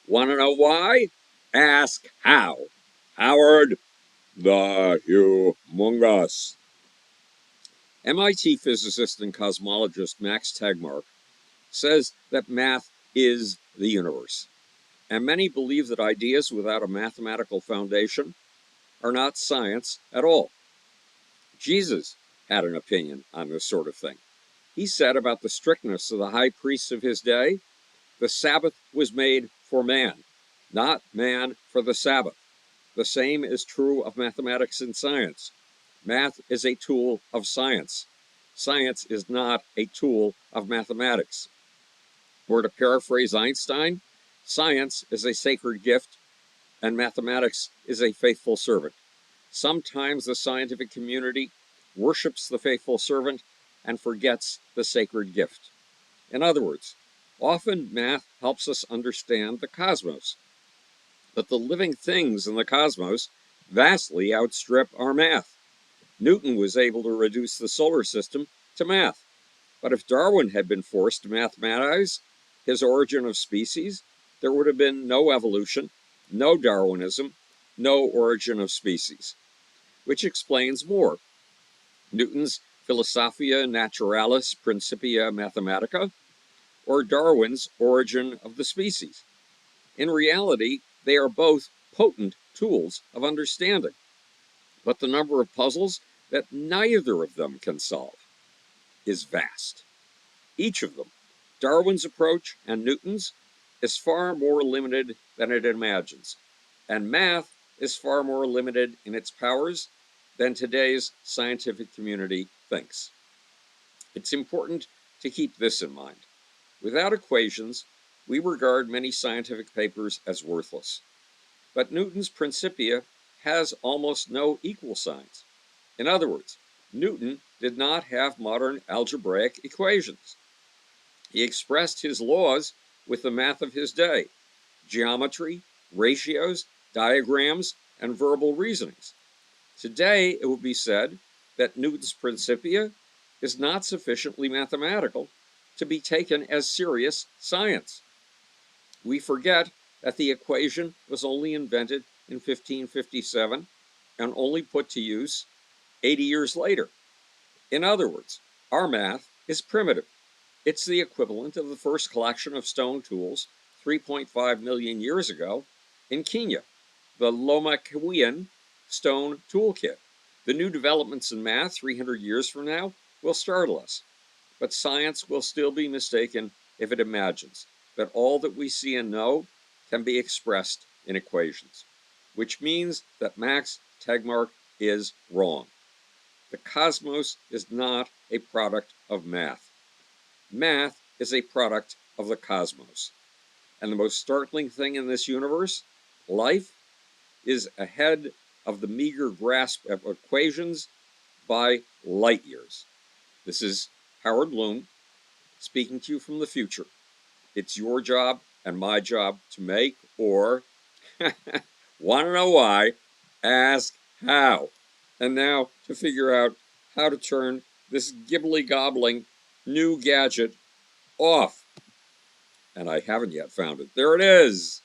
Want to know why? Ask how. Howard the Humongous. MIT physicist and cosmologist Max Tegmark says that math is the universe, and many believe that ideas without a mathematical foundation are not science at all. Jesus had an opinion on this sort of thing. He said about the strictness of the high priests of his day, the Sabbath was made for man, not man for the Sabbath. The same is true of mathematics and science. Math is a tool of science. Science is not a tool of mathematics. Or to paraphrase Einstein, science is a sacred gift and mathematics is a faithful servant. Sometimes the scientific community worships the faithful servant and forgets the sacred gift. In other words, often math helps us understand the cosmos, but the living things in the cosmos vastly outstrip our math. Newton was able to reduce the solar system to math, but if Darwin had been forced to mathematize his origin of species, there would have been no evolution, no Darwinism, no origin of species. Which explains more. Newton's Philosophia Naturalis Principia Mathematica, or Darwin's Origin of the Species. In reality, they are both potent tools of understanding, but the number of puzzles that neither of them can solve is vast. Each of them, Darwin's approach and Newton's, is far more limited than it imagines, and math is far more limited in its powers than today's scientific community thinks. It's important to keep this in mind. Without equations, we regard many scientific papers as worthless. But Newton's Principia has almost no equal signs. In other words, Newton did not have modern algebraic equations. He expressed his laws with the math of his day, geometry, ratios, diagrams, and verbal reasonings. Today, it would be said that Newton's Principia is not sufficiently mathematical to be taken as serious science. We forget that the equation was only invented in 1557 and only put to use 80 years later. In other words, our math is primitive. It's the equivalent of the first collection of stone tools 3.5 million years ago in Kenya, the Lomacwian stone toolkit. The new developments in math 300 years from now will startle us, but science will still be mistaken if it imagines that all that we see and know can be expressed in equations, which means that Max Tegmark is wrong. The cosmos is not a product of math. Math is a product of the cosmos. And the most startling thing in this universe, life, is ahead of the meager grasp of equations by light years. This is Howard Bloom speaking to you from the future. It's your job and my job to make or want to know why, ask how. And now to figure out how to turn this gibbly gobbling new gadget off. And I haven't yet found it. There it is.